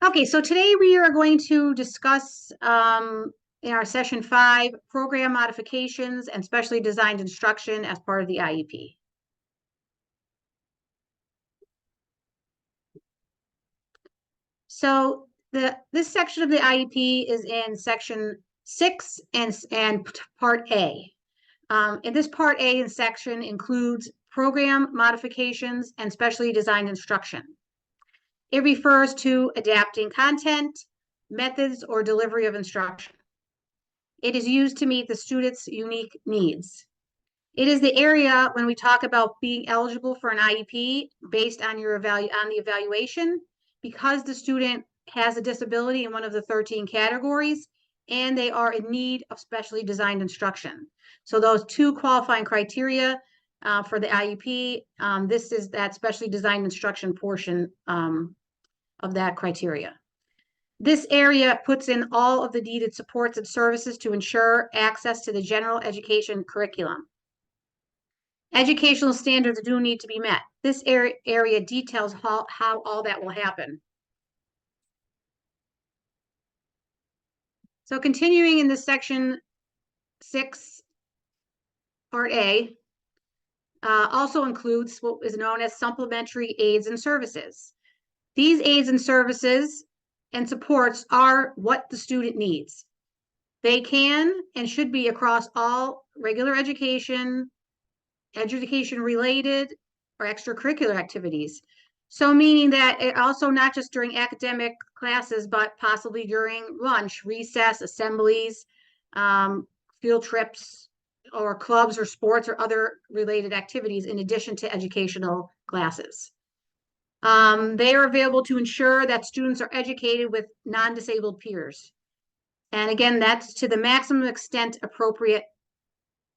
Okay, so today we are going to discuss in our session 5 program modifications and specially designed instruction as part of the IEP. So this section of the IEP is in section 6 and part A. And this part A in section includes program modifications and specially designed instruction. It refers to adapting content, methods, or delivery of instruction. It is used to meet the student's unique needs. It is the area when we talk about being eligible for an IEP based on the evaluation, because the student has a disability in one of the 13 categories and they are in need of specially designed instruction. So those two qualifying criteria for the IEP, this is that specially designed instruction portion of that criteria. This area puts in all of the needed supports and services to ensure access to the general education curriculum. Educational standards do need to be met. This area details how all that will happen. So continuing in this section 6, part A, also includes what is known as supplementary aids and services. These aids and services and supports are what the student needs. They can and should be across all regular education related or extracurricular activities. So meaning that it also not just during academic classes, but possibly during lunch, recess, assemblies, field trips, or clubs or sports or other related activities in addition to educational classes. They are available to ensure that students are educated with non-disabled peers. And again, that's to the maximum extent appropriate.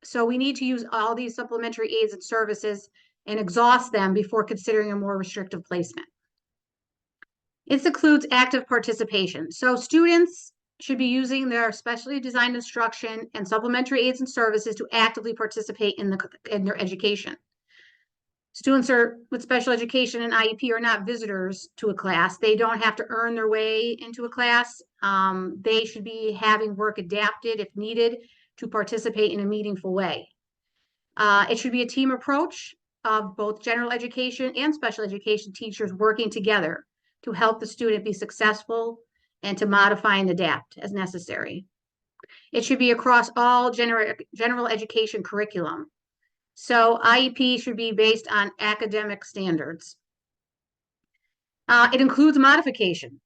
So we need to use all these supplementary aids and services and exhaust them before considering a more restrictive placement. This includes active participation. So students should be using their specially designed instruction and supplementary aids and services to actively participate in their education. Students with special education and IEP are not visitors to a class. They don't have to earn their way into a class. They should be having work adapted if needed to participate in a meaningful way. It should be a team approach of both general education and special education teachers working together to help the student be successful and to modify and adapt as necessary. It should be across all general education curriculum. So IEP should be based on academic standards. It includes modification.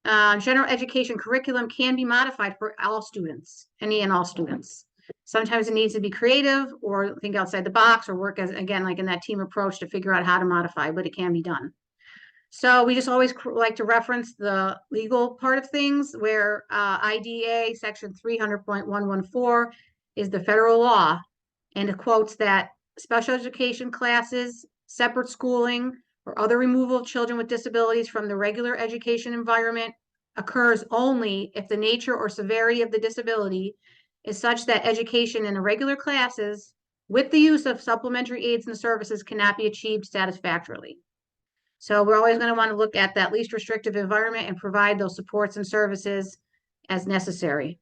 General education curriculum can be modified for all students, any and all students. Sometimes it needs to be creative or think outside the box or work as, again, like in that team approach to figure out how to modify, but it can be done. So we just always like to reference the legal part of things where IDA section 300.114 is the federal law, and it quotes that special education classes, separate schooling, or other removal of children with disabilities from the regular education environment occurs only if the nature or severity of the disability is such that education in irregular classes with the use of supplementary aids and services cannot be achieved satisfactorily. So we're always going to want to look at that least restrictive environment and provide those supports and services as necessary.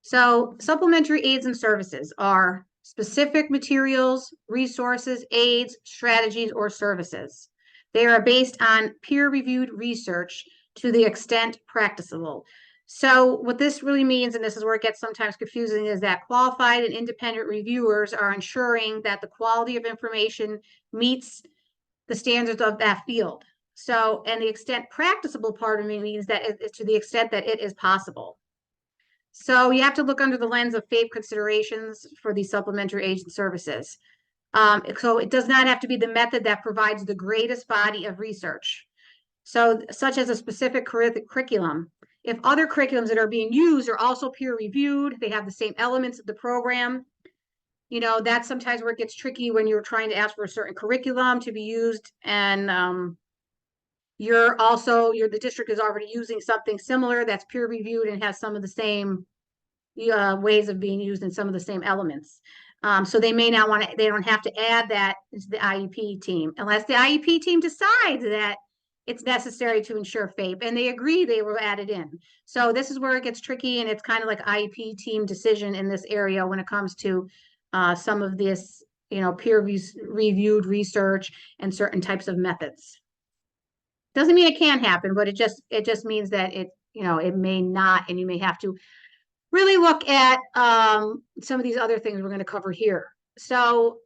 So supplementary aids and services are specific materials, resources, aids, strategies, or services. They are based on peer-reviewed research to the extent practicable. So what this really means, and this is where it gets sometimes confusing, is that qualified and independent reviewers are ensuring that the quality of information meets the standards of that field. So, and the extent practicable part of me means that it's to the extent that it is possible. So you have to look under the lens of FAPE considerations for these supplementary aids and services. So it does not have to be the method that provides the greatest body of research. So such as a specific curriculum. If other curriculums that are being used are also peer reviewed, they have the same elements of the program, you know, that's sometimes where it gets tricky when you're trying to ask for a certain curriculum to be used, and the district is already using something similar that's peer reviewed and has some of the same ways of being used and some of the same elements. So they may not want to, they don't have to add that into the IEP team unless the IEP team decides that it's necessary to ensure FAPE, and they agree they were added in. So this is where it gets tricky, and it's kind of like IEP team decision in this area when it comes to some of this, peer reviewed research and certain types of methods. Doesn't mean it can't happen, but it just means that it may not, and you may have to really look at some of these other things we're going to cover here. So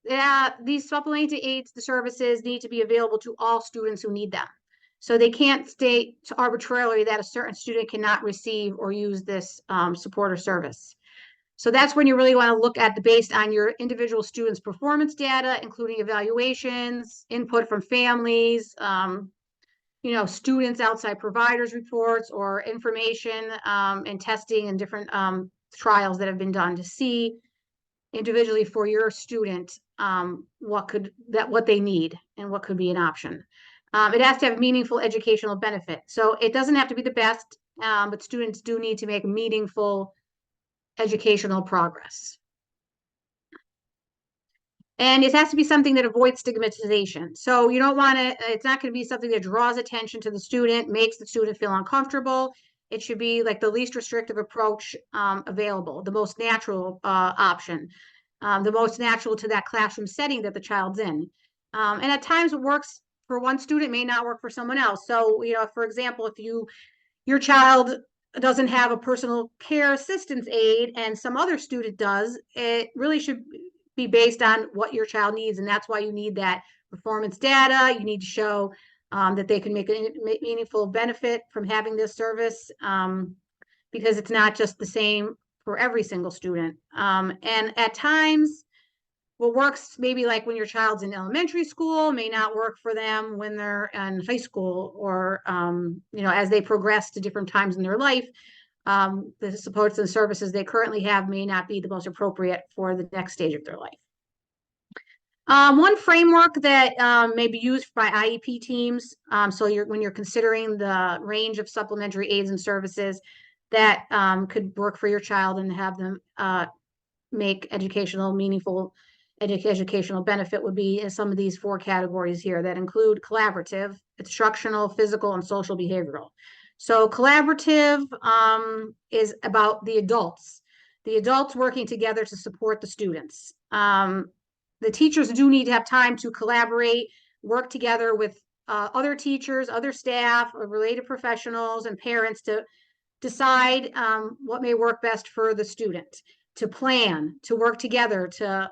yeah, these supplementary aids, the services need to be available to all students who need them. So they can't state arbitrarily that a certain student cannot receive or use this support or service. So that's when you really want to look at based on your individual students' performance data, including evaluations, input from families, students, outside providers reports, or information and testing and different trials that have been done to see individually for your student what they need and what could be an option. It has to have meaningful educational benefit. So it doesn't have to be the best, but students do need to make meaningful educational progress. And it has to be something that avoids stigmatization. So you don't want to, it's not going to be something that draws attention to the student, makes the student feel uncomfortable. It should be like the least restrictive approach available, the most natural option, the most natural to that classroom setting that the child's in. And at times it works for one student, may not work for someone else. So, for example, if your child doesn't have a personal care assistance aide and some other student does, it really should be based on what your child needs. And that's why you need that performance data. You need to show that they can make a meaningful benefit from having this service, because it's not just the same for every single student. And at times, what works maybe like when your child's in elementary school may not work for them when they're in high school, or as they progress to different times in their life. The supports and services they currently have may not be the most appropriate for the next stage of their life. One framework that may be used by IEP teams, so when you're considering the range of supplementary aids and services that could work for your child and have them make meaningful educational benefit, would be in some of these 4 categories here that include collaborative, instructional, physical, and social behavioral. So collaborative is about the adults working together to support the students. The teachers do need to have time to collaborate, work together with other teachers, other staff, related professionals, and parents to decide what may work best for the student, to plan, to work together, to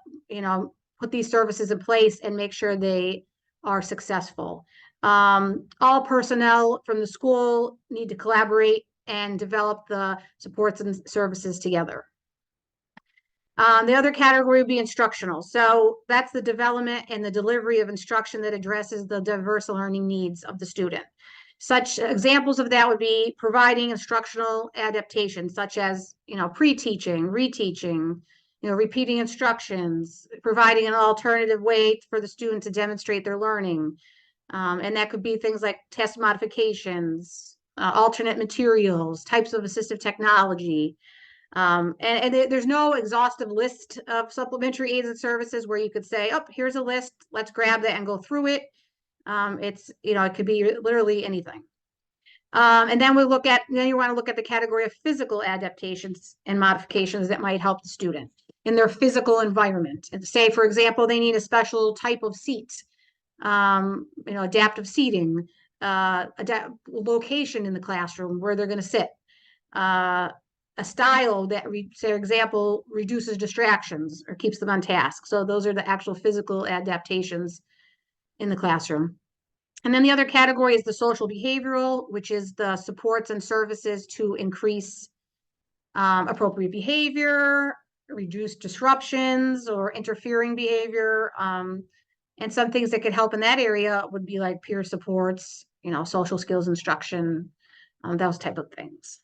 put these services in place and make sure they are successful. All personnel from the school need to collaborate and develop the supports and services together. The other category would be instructional. So that's the development and the delivery of instruction that addresses the diverse learning needs of the student. Such examples of that would be providing instructional adaptations, such as, pre-teaching, reteaching, repeating instructions, providing an alternative way for the student to demonstrate their learning. And that could be things like test modifications, alternate materials, types of assistive technology. And there's no exhaustive list of supplementary aids and services where you could say, oh, here's a list, let's grab that and go through it. It could be literally anything. And then you want to look at the category of physical adaptations and modifications that might help the student in their physical environment. And say, for example, they need a special type of seat, adaptive seating, location in the classroom where they're going to sit, a style that, for example, reduces distractions or keeps them on task. So those are the actual physical adaptations in the classroom. And then the other category is the social behavioral, which is the supports and services to increase appropriate behavior, reduce disruptions or interfering behavior. And some things that could help in that area would be like peer supports, social skills instruction, those type of things.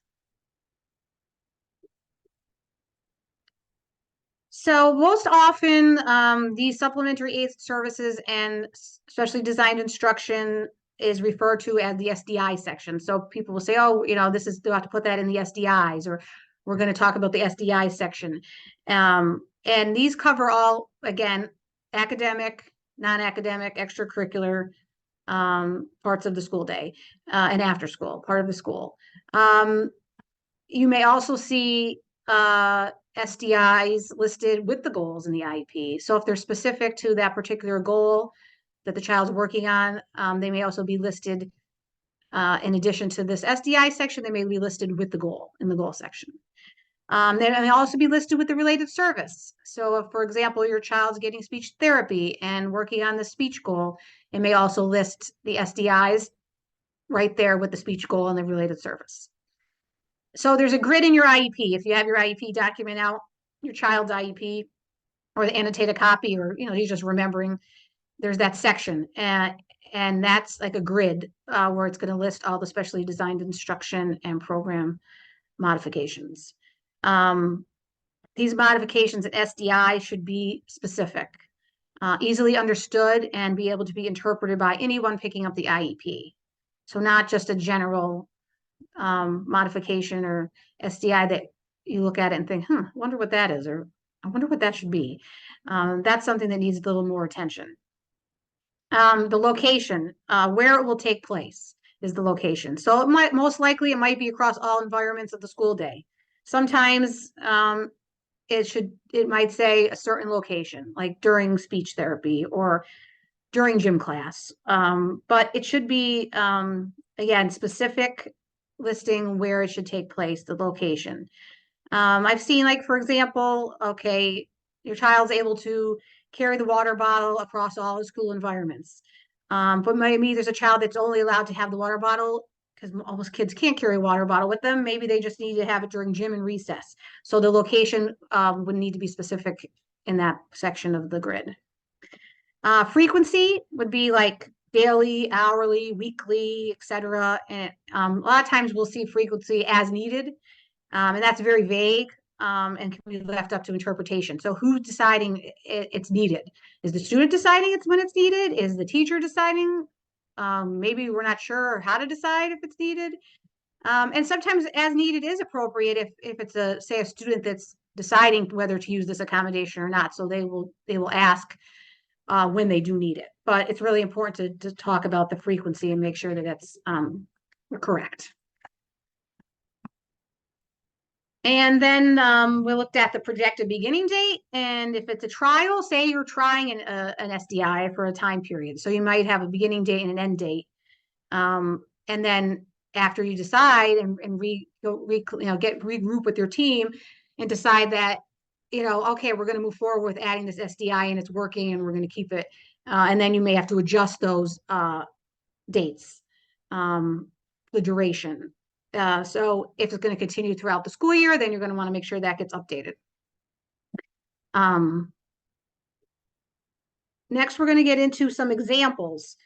So most often, these supplementary aids services and especially designed instruction is referred to as the SDI section. So people will say, oh, they'll have to put that in the SDIs, or we're going to talk about the SDI section. And these cover all, again, academic, non-academic, extracurricular parts of the school day, and after school, part of the school. You may also see SDIs listed with the goals in the IEP. So if they're specific to that particular goal that the child's working on, they may also be listed in addition to this SDI section, they may be listed with the goal in the goal section. They may also be listed with the related service. So if, for example, your child's getting speech therapy and working on the speech goal, it may also list the SDIs right there with the speech goal and the related service. So there's a grid in your IEP. If you have your IEP document out, your child's IEP, or the annotated copy, or you're just remembering, there's that section, and that's like a grid where it's going to list all the specially designed instruction and program modifications. These modifications at SDI should be specific, easily understood, and be able to be interpreted by anyone picking up the IEP. So not just a general modification or SDI that you look at it and think, I wonder what that is, or I wonder what that should be. That's something that needs a little more attention. The location, where it will take place is the location. So it might, most likely it might be across all environments of the school day. Sometimes it might say a certain location, like during speech therapy or during gym class. But it should be, again, specific listing where it should take place, the location. I've seen, like, for example, okay, your child's able to carry the water bottle across all the school environments. But maybe there's a child that's only allowed to have the water bottle because almost kids can't carry a water bottle with them. Maybe they just need to have it during gym and recess. So the location would need to be specific in that section of the grid. Frequency would be like daily, hourly, weekly, etc. And a lot of times we'll see frequency as needed, and that's very vague and can be left up to interpretation. So who's deciding it's needed? Is the student deciding it's when it's needed? Is the teacher deciding? Maybe we're not sure how to decide if it's needed. And sometimes as needed is appropriate if it's say a student that's deciding whether to use this accommodation or not. So they will ask when they do need it. But it's really important to talk about the frequency and make sure that it's correct. And then we looked at the projected beginning date. And if it's a trial, say you're trying an SDI for a time period. So you might have a beginning date and an end date. And then after you decide and regroup with your team and decide that, okay, we're going to move forward with adding this SDI and it's working and we're going to keep it. And then you may have to adjust those dates, the duration. So if it's going to continue throughout the school year, then you're going to want to make sure that gets updated. Next, we're going to get into some examples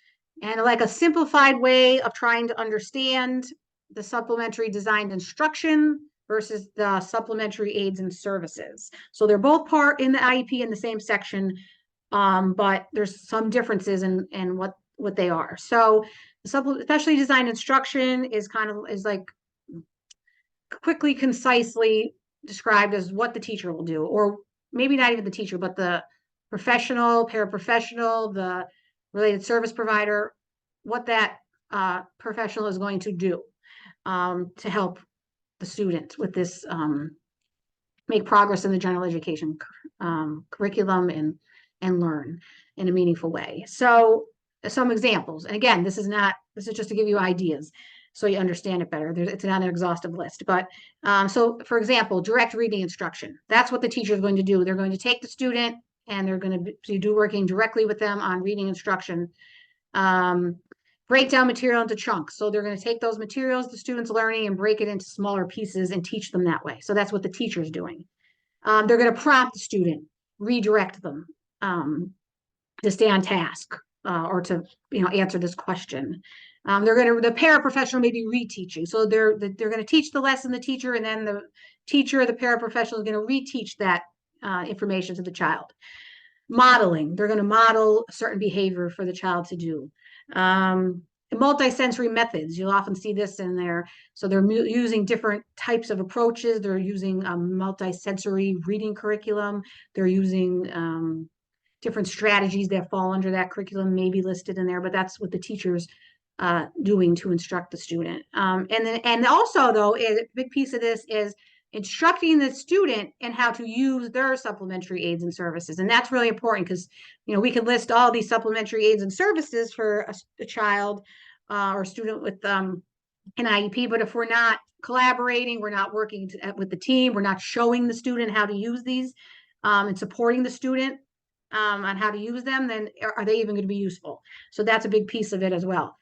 and like a simplified way of trying to understand the supplementary designed instruction versus the supplementary aids and services. So they're both part in the IEP in the same section, but there's some differences in what they are. So specially designed instruction is like quickly, concisely described as what the teacher will do, or maybe not even the teacher, but the professional, paraprofessional, the related service provider, what that professional is going to do to help the student with this, make progress in the general education curriculum and learn in a meaningful way. So some examples, and again, this is just to give you ideas so you understand it better. It's not an exhaustive list, but so for example, direct reading instruction. That's what the teacher is going to do. They're going to take the student and they're going to do working directly with them on reading instruction. Break down material into chunks. So they're going to take those materials the student's learning and break it into smaller pieces and teach them that way. So that's what the teacher's doing. They're going to prompt the student, redirect them to stay on task or to answer this question. The paraprofessional may be reteaching. So they're going to teach the lesson, the teacher, and then the teacher, the paraprofessional is going to reteach that information to the child. Modeling, they're going to model a certain behavior for the child to do. Multisensory methods, you'll often see this in there. So they're using different types of approaches. They're using multisensory reading curriculum. They're using different strategies that fall under that curriculum may be listed in there, but that's what the teacher's doing to instruct the student. And also, though, a big piece of this is instructing the student in how to use their supplementary aids and services. And that's really important because, we can list all these supplementary aids and services for a child or student with an IEP, but if we're not collaborating, we're not working with the team, we're not showing the student how to use these and supporting the student on how to use them, then are they even going to be useful? So that's a big piece of it as well.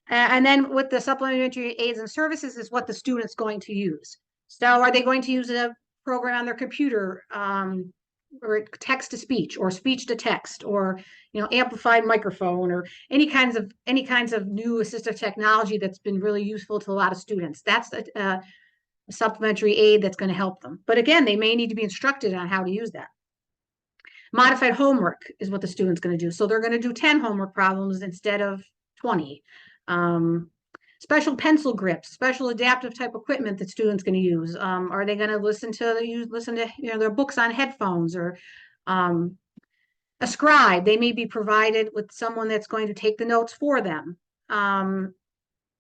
And then with the supplementary aids and services is what the student's going to use. So are they going to use a program on their computer or text to speech or speech to text or amplified microphone or any kinds of new assistive technology that's been really useful to a lot of students? That's a supplementary aid that's going to help them. But again, they may need to be instructed on how to use that. Modified homework is what the student's going to do. So they're going to do 10 homework problems instead of 20. Special pencil grips, special adaptive type equipment that students going to use. Are they going to listen to their books on headphones or a scribe? They may be provided with someone that's going to take the notes for them.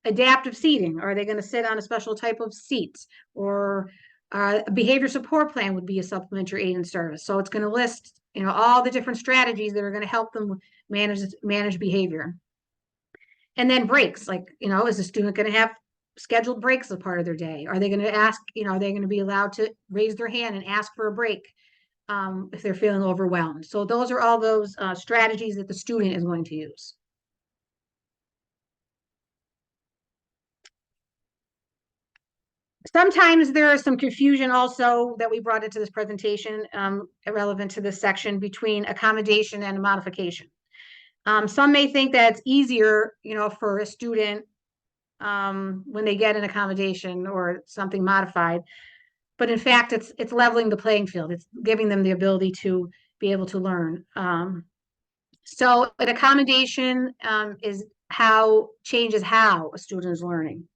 Adaptive seating. Are they going to sit on a special type of seats? Or a behavior support plan would be a supplementary aid and service. So it's going to list all the different strategies that are going to help them manage behavior. And then breaks, like, is the student going to have scheduled breaks as part of their day? Are they going to ask, are they going to be allowed to raise their hand and ask for a break if they're feeling overwhelmed? So those are all those strategies that the student is going to use. Sometimes there is some confusion also that we brought into this presentation relevant to this section between accommodation and modification. Some may think that it's easier, for a student when they get an accommodation or something modified, but in fact, it's leveling the playing field. It's giving them the ability to be able to learn. So an accommodation changes how a student is learning.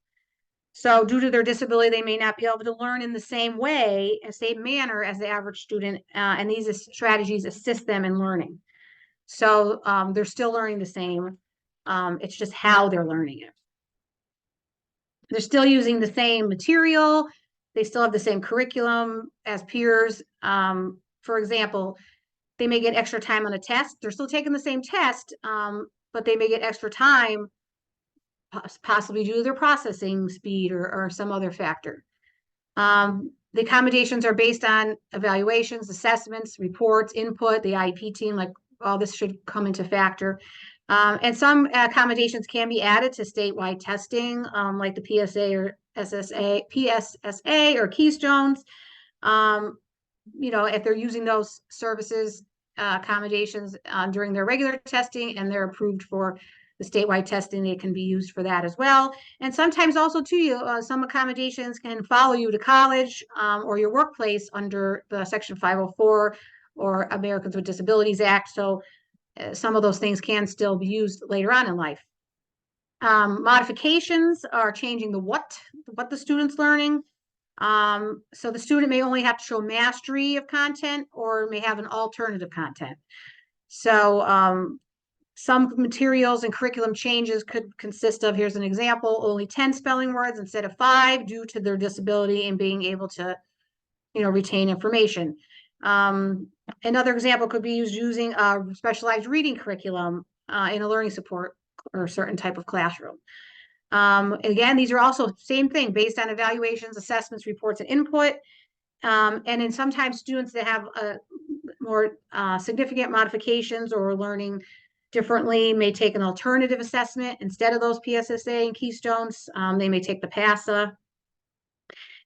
So due to their disability, they may not be able to learn in the same way, same manner as the average student, and these strategies assist them in learning. So they're still learning the same. It's just how they're learning it. They're still using the same material. They still have the same curriculum as peers. For example, they may get extra time on a test. They're still taking the same test, but they may get extra time possibly due to their processing speed or some other factor. The accommodations are based on evaluations, assessments, reports, input. The IEP team, like all this should come into factor. And some accommodations can be added to statewide testing, like the PSA or PSSA or Keystones. If they're using those services, accommodations during their regular testing and they're approved for the statewide testing, they can be used for that as well. And sometimes also too, some accommodations can follow you to college or your workplace under the Section 504 or Americans with Disabilities Act. So some of those things can still be used later on in life. Modifications are changing what the student's learning. So the student may only have to show mastery of content or may have an alternative content. So some materials and curriculum changes could consist of, here's an example, only 10 spelling words instead of 5 due to their disability and being able to, retain information. Another example could be using a specialized reading curriculum in a learning support or a certain type of classroom. Again, these are also same thing based on evaluations, assessments, reports, and input. And then sometimes students that have more significant modifications or learning differently may take an alternative assessment instead of those PSSA and Keystones. They may take the PASA.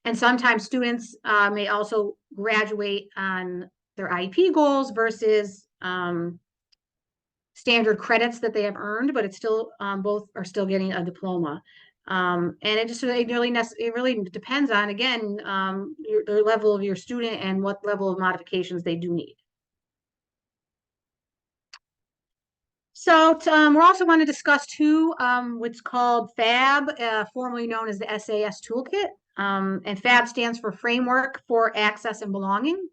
And sometimes students may also graduate on their IEP goals versus standard credits that they have earned, but it's still both are still getting a diploma. And it really depends on, again, the level of your student and what level of modifications they do need. So we're also going to discuss too what's called FAB, formerly known as the SAS Toolkit. And FAB stands for Framework for Access and Belonging.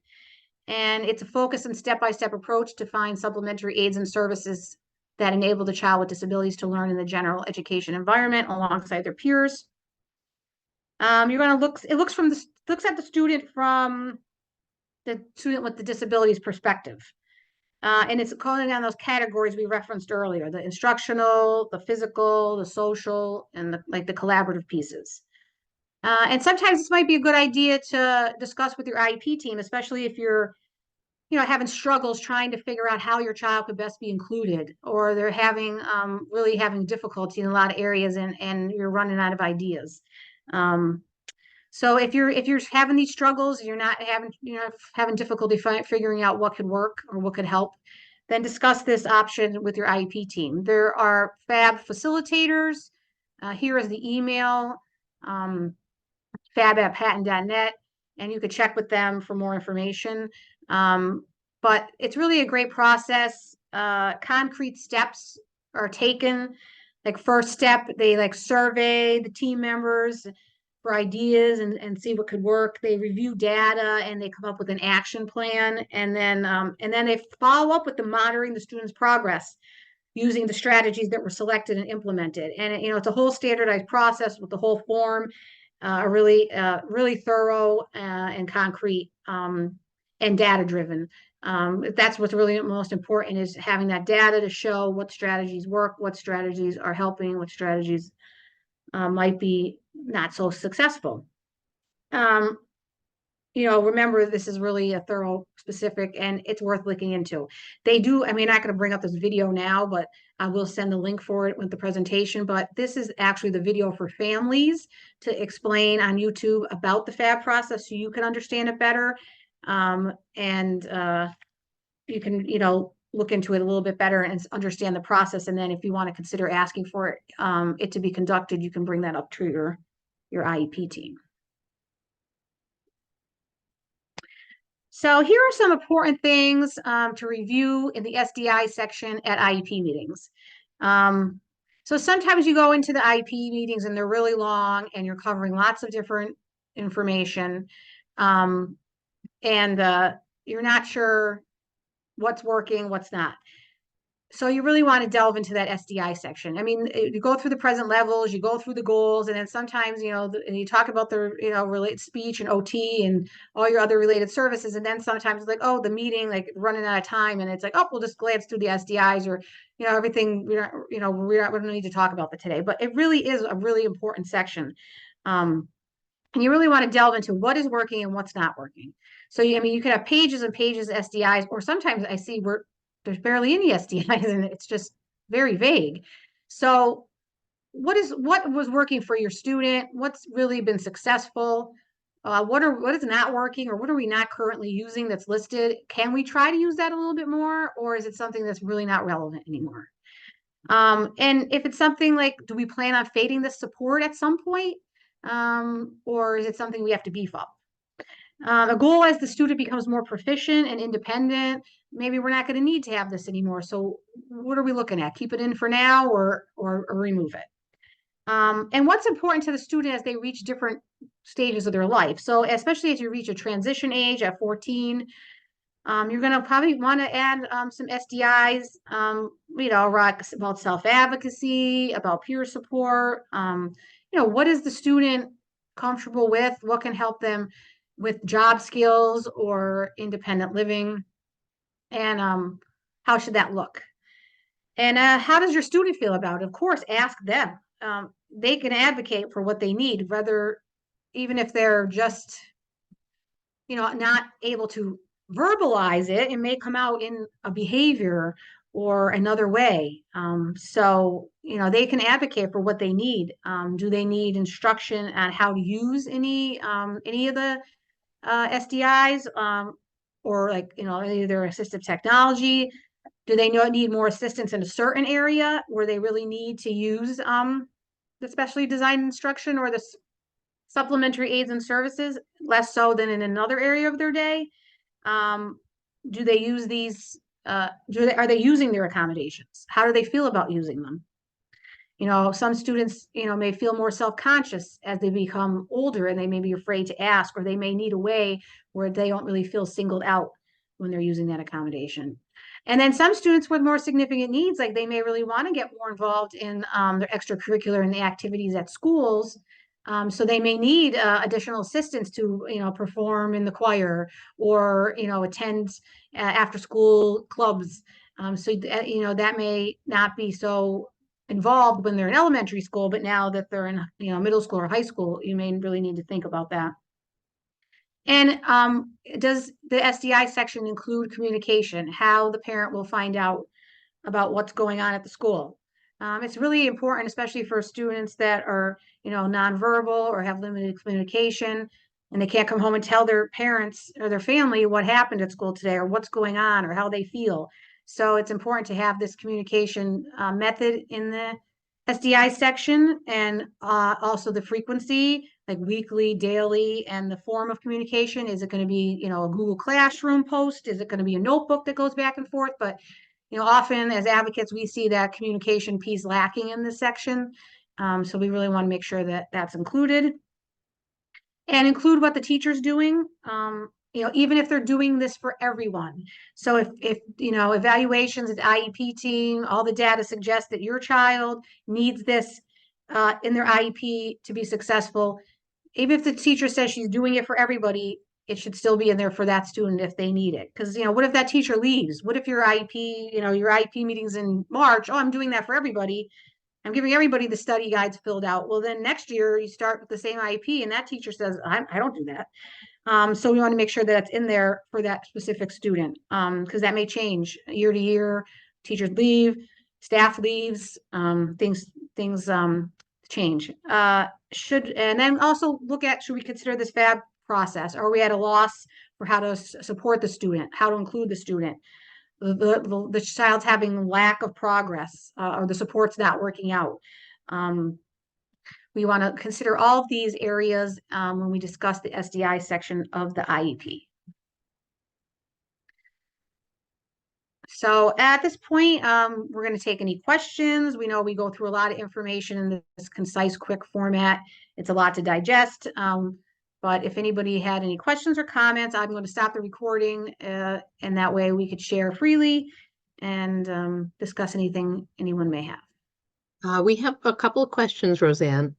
And it's a focus and step-by-step approach to find supplementary aids and services that enable the child with disabilities to learn in the general education environment alongside their peers. You're going to look, it looks at the student from the student with the disabilities perspective. And it's calling on those categories we referenced earlier, the instructional, the physical, the social, and the collaborative pieces. And sometimes this might be a good idea to discuss with your IEP team, especially if you're, having struggles trying to figure out how your child could best be included, or they're really having difficulty in a lot of areas, and you're running out of ideas. So if you're having these struggles, you're not having difficulty figuring out what could work or what could help, then discuss this option with your IEP team. There are FAB facilitators. Here is the email, fab@patent.net, and you could check with them for more information. But it's really a great process. Concrete steps are taken. Like first step, they survey the team members for ideas and see what could work. They review data and they come up with an action plan, and then they follow up with the monitoring the students' progress using the strategies that were selected and implemented. And it's a whole standardized process with the whole form, really thorough and concrete, and data driven. That's what's really most important, is having that data to show what strategies work, what strategies are helping, what strategies might be not so successful. Remember, this is really a thorough, specific, and it's worth looking into. I'm not going to bring up this video now, but I will send the link for it with the presentation. But this is actually the video for families to explain on YouTube about the FAB process so you can understand it better. And you can, look into it a little bit better and understand the process. And then if you want to consider asking for it to be conducted, you can bring that up to your IEP team. So here are some important things to review in the SDI section at IEP meetings. So sometimes you go into the IEP meetings and they're really long and you're covering lots of different information, and you're not sure what's working, what's not. So you really want to delve into that SDI section. I mean, you go through the present levels, you go through the goals, and then sometimes, and you talk about the, related speech and OT and all your other related services. And then sometimes it's like, oh, the meeting, like running out of time. And it's like, oh, we'll just glance through the SDIs, or, everything, we don't need to talk about that today. But it really is a really important section. And you really want to delve into what is working and what's not working. So, you could have pages and pages of SDIs, or sometimes I see where there's barely any SDIs and it's just very vague. So what was working for your student? What's really been successful? What is not working, or what are we not currently using that's listed? Can we try to use that a little bit more, or is it something that's really not relevant anymore? And if it's something like, do we plan on fading this support at some point? Or is it something we have to beef up? A goal as the student becomes more proficient and independent, maybe we're not going to need to have this anymore. So what are we looking at? Keep it in for now, or remove it? And what's important to the student as they reach different stages of their life. So especially as you reach a transition age at 14, you're going to probably want to add some SDIs, about self-advocacy, about peer support. What is the student comfortable with? What can help them with job skills or independent living? And how should that look? And how does your student feel about it? Of course, ask them. They can advocate for what they need, even if they're just, not able to verbalize it. It may come out in a behavior or another way. So, they can advocate for what they need. Do they need instruction on how to use any of the SDIs, or either assistive technology? Do they need more assistance in a certain area where they really need to use the specially designed instruction or the supplementary aids and services, less so than in another area of their day? Do they use these? Are they using their accommodations? How do they feel about using them? Some students, may feel more self-conscious as they become older, and they may be afraid to ask, or they may need a way where they don't really feel singled out. when they're using that accommodation. And then some students with more significant needs, like they may really want to get more involved in their extracurricular and the activities at schools. So they may need additional assistance to, perform in the choir or, attend after school clubs. That may not be so involved when they're in elementary school, but now that they're in, middle school or high school, you may really need to think about that. And does the SDI section include communication, how the parent will find out about what's going on at the school? It's really important, especially for students that are, nonverbal or have limited communication, and they can't come home and tell their parents or their family what happened at school today or what's going on or how they feel. So it's important to have this communication method in the SDI section, and also the frequency, like weekly, daily, and the form of communication. Is it going to be, a Google Classroom post? Is it going to be a notebook that goes back and forth? But, often as advocates, we see that communication piece lacking in this section. So we really want to make sure that that's included. And include what the teacher's doing, even if they're doing this for everyone. So if evaluations at the IEP team, all the data suggests that your child needs this in their IEP to be successful, even if the teacher says she's doing it for everybody, it should still be in there for that student if they need it. Because, what if that teacher leaves? What if your IEP, your IEP meeting's in March? Oh, I'm doing that for everybody. I'm giving everybody the study guides filled out. Well, then next year you start with the same IEP and that teacher says, I don't do that. So we want to make sure that it's in there for that specific student, because that may change year to year. Teachers leave, staff leaves, things change. And then also look at, should we consider this FAB process? Are we at a loss for how to support the student, how to include the student? The child's having lack of progress, or the support's not working out. We want to consider all of these areas when we discuss the SDI section of the IEP. So at this point, we're going to take any questions. We know we go through a lot of information in this concise, quick format. It's a lot to digest. But if anybody had any questions or comments, I'm going to stop the recording, and that way we could share freely and discuss anything anyone may have. We have a couple of questions, Roseanne.